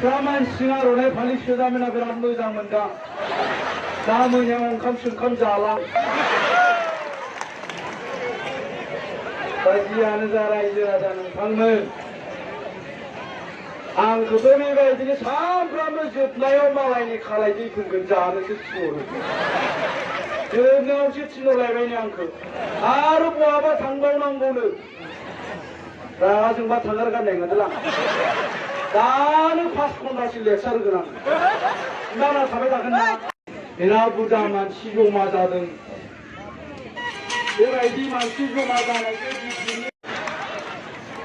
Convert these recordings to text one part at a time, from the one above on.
Raman singarone balik sedamina berat mojang moनदां दा मोनायाव ओंखाम सोंखाम जालां बायदियानो जा रायजो राजा नोंथांमोन आंखौबो बेबायदिनो सानफ्रामबो जोबनायाव मालायनि खालाय दैफोरखौ जानोसो थिनहरो जोबनायावसो थिनहरलायबायनो आंखौ आरो बहाबा थांबावनांगौनो रागा जोंबा थांगार गारनाय नङादोलां दानो 5 घन्टासो लेक्सार होगोन आं नाना थाबाय थागोन ना बिराद बुरजा मानसि जमा जादों बेबायदि मानसि जमा जानायखौ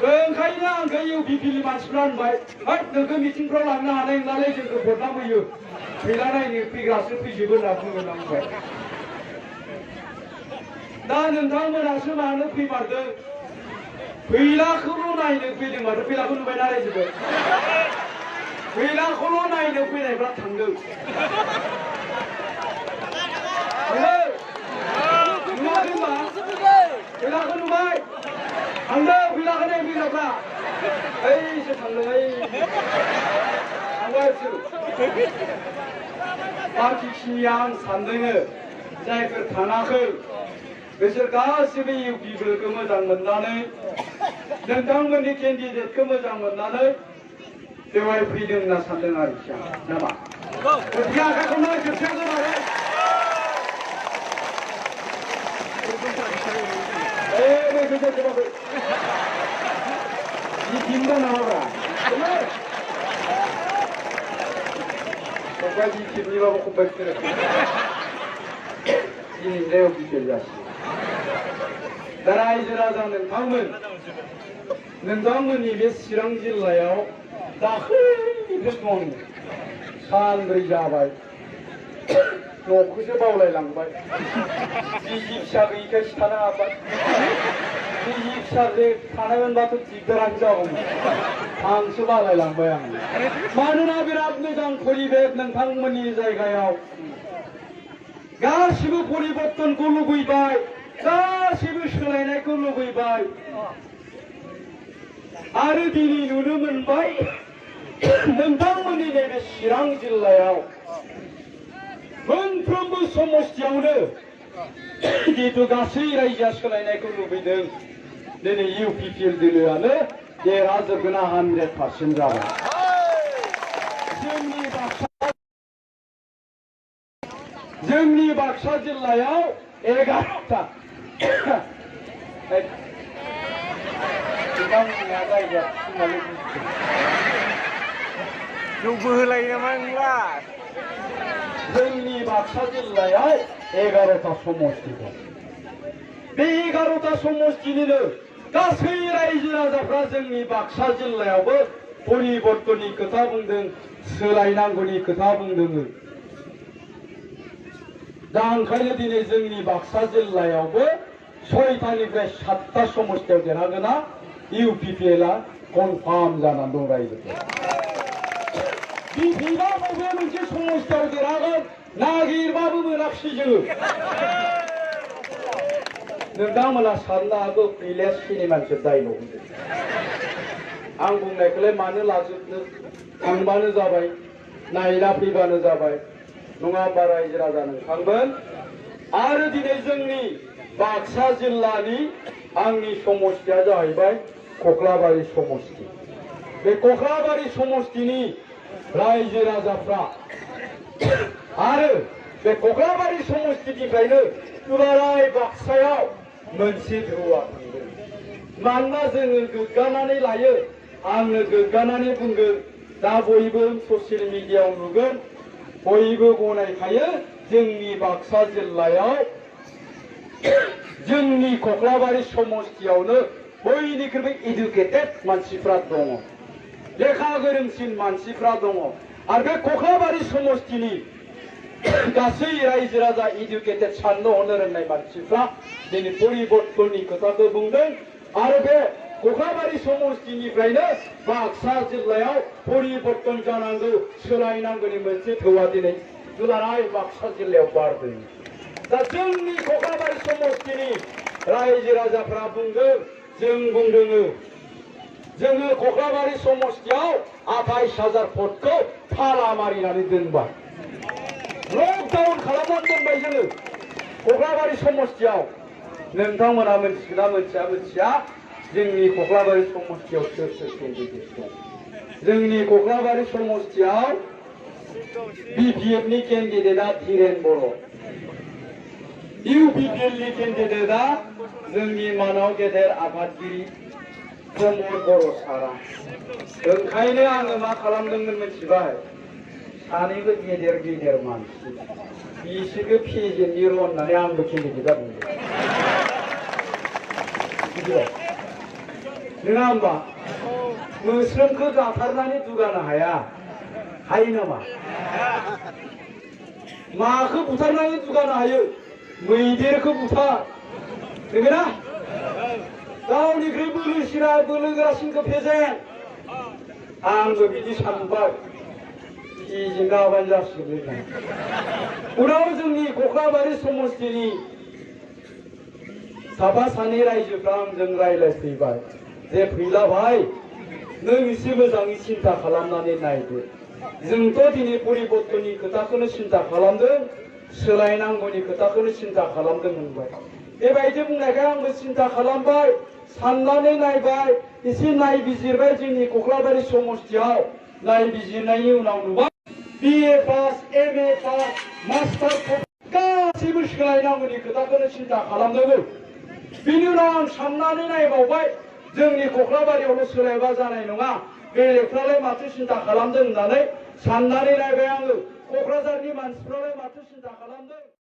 ओंखायनो आंखौ इउपिपिनि मानसिफ्रा होनबाय हाय नोंखौ मिटिंफ्राव लांनो हानाय नङालै जोंखौ बदनाम होयो फैला नायनो फैग्रासो फैजोबो होनना बुंगोन आंबाय दा नोंथांमोनासो मानो फैमारदों फैलाखौल' नायनो फैदों माथो फैलाखौ नुबायना रायजोबो फैलाखौल' नायनो फैनायफ्रा थांदों नुवाखै होनबा फैलाखौ नुबाय थांदों फैलाखौ नाय फैग्राफ्रा ओइसो थांदों ओइ थांबाय बिसोर बाखिखिनिया आं सानदोङो जायफोर थाङाखै बिसोर गासिबो इउपिफोरखौ मोजां मोननानै नोंथांमोननि केन्डिडेटखौ मोजां मोननानै बेवहाय फैदों होनना सानदों आरोखि आं नामा गथिखे आखाइखौनो जोबस्रांगौ मारे Ditimba naora. Pokoknya ditimba bawa kubek terus. Ini leo bijelasi. Darai jerajan nentangmen ini Sirang जिल्लायाव दाख्लैनिफ्राय दं सानब्रै जाबाय न'खौसो बावलायलांबाय बिसि फिसा गैयिखायसो थानो हाबाय बिसि फिसा थानायमोनबाथ' दिगदारानो जागौमोन आंसो बालायलांबाय आं मानोना बिराद मोजां परिबेस नोंथांमोननि जायगायाव गासिबो परिबर्तनखौ लुबैबाय गासिबो सोलायनायखौ लुबैबाय आरो दिनै नुनो मोनबाय नोंथांमोननि नैबे चिरां जिल्लायाव मोनफ्रोमबो समस्थियावनो जिहेतु गासै रायजोआ सोलायनायखौ लुबैदों दिनै इउपिपिएल दोलोआनो देरहाजोबगोना 100% जाबाय जोंनि बाक्सा जिल्लायाव 11टा नोंथांमोननिया जायगा थिननानै जौबो होलायो नामा नोंलाय जोंनि बाक्सा जिल्लायाव 11टा समष्टि दं बे 11टा समष्टिनिनो गासै रायजो राजाफ्रा जोंनि बाक्सा जिल्लायावबो परिबर्तननि खोथा बुंदों सोलायनांगौनि खोथा बुंदों दा ओंखायनो दिनै जोंनि बाक्सा जिल्लायावबो 6टानिफ्राय 7टा समष्टियाव देरहागोना इउपिपिएलआ कनफार्म जानानै दं रायजोफोरा बिफिबा बबे मोनसे समस्याव देरहागोन नागिरबाबो मोनाखिसै जोङो नोंथांमोना साननो हागौ गैले सिनेमानिसो डायलग होनदों आं बुंनायखौलाय मानो लाजोबनो थांबानो जाबाय नायना फैबानो जाबाय नङा होमबा रायजो राजा नोंथांमोन आरो दिनै जोंनि बाक्सा जिल्लानि आंनि समष्टिया जाहैबाय कक्लाबारि समष्टि बे कक्लाबारि समष्टिनि रायजो राजाफ्रा आरो बे कक्लाबारि समष्टिनिफ्रायनो दुलाराय बाक्सायाव मोनसे दोहौआ थांदों मानोना जोङो गोग्गानानै लायो आंनो गोग्गानानै बुंगोन दा बयबो ससियेल मिडियायाव नुगोन बयबो गनायखायो जोंनि बाक्सा जिल्लायाव जोंनि कक्लाबारि समष्टियावनो बयनिख्रुइबो एडुकेटेड मानसिफ्रा दङ लेखा गोरोंसिन मानसिफ्रा दङ आरो बे कक्लाबारि समष्टिनि गासै रायजो राजा एडुकेटेड साननो हनो रोंनाय मानसिफ्रा दिनै परिबर्तननि खोथाखौ बुंदों आरो बे कक्लाबारि समष्टिनिफ्रायनो बाक्सा जिल्लायाव परिबर्तन जानांगौ सोलायनांगौनि मोनसे थौआ दिनै दुलाराय बाक्सा जिल्लायाव बारदों दा जोंनि कक्लाबारि समष्टिनि रायजो राजाफ्रा बुंदों जों बुंदों जोङो कख्लाबारि समस्तियाव 28,000 भटखौ थाला मारिनानै दोनबाय लकडाउन खालामनानै दोनबाय जोङो कख्लाबारि समस्तियाव नोंथांमोना मिथिगोना मिथिया जोंनि कख्लाबारि समस्तियाव सोर सोर केन्डिडेट दं जोंनि कख्लाबारि समस्तियाव बिपिएफनि केन्डिडेटआ धीरेन बर' इउपिपिएलनि केन्डिडेटआ जोंनि मानाव गेदेर आफादगिरि प्रमद बर' सारा ओंखायनो आङो मा खालामदोंमोन मिथिबाय सानैबो गेदेर मानसि बिसोरबो फेजेननि र' होननानै आंबो केन्डिडेट जादोंमोन नङा होमबा मोस्रोमखौ गाथारनानै दुगानो हायो नामा माखौ बुथारनानै दुगानो हायो मैदेरखौ बुथार नंगौना गावनिख्रुइ बोलोसिना बोलोगोरासिनखौ फेजेन आंबो बिदि सानबाय फेजेन गाबानो जासिगोन उनाव जोंनि कख्लाबारि समस्तिनि साफा सानै रायजोफ्रा आंजों रायज्लायफैबाय जे फैला भाई नों एसे मोजाङै सिन्था खालामनानै नायदो जोंथ' दिनै परिबर्तननि खोथाखौनो सिन्था खालामदों सोलायनांगौनि खोथाखौनो सिन्था खालामदों होनबाय बेबायदि बुंनायखाय आंबो सिन्था खालामबाय साननानै नायबाय एसे नायबिजिरबाय जोंनि कख्लाबारि समस्तियाव नायबिजिरनायनि उनाव नुबाय बिए पास एमए पास मास्टार गासैबो सोलायनांगौनि खोथाखौनो सिन्था खालामदों बिनि उनाव आं साननानै नायबावबाय जोंनि कख्लाबारियावल' सोलायबा जानाय नङा बेलेगफ्रालाय माथो सिन्था खालामदों होननानै साननानै नायबाय आङो क'क्राझारनि मानसिफ्रालाय माथो सिन्था खालामदों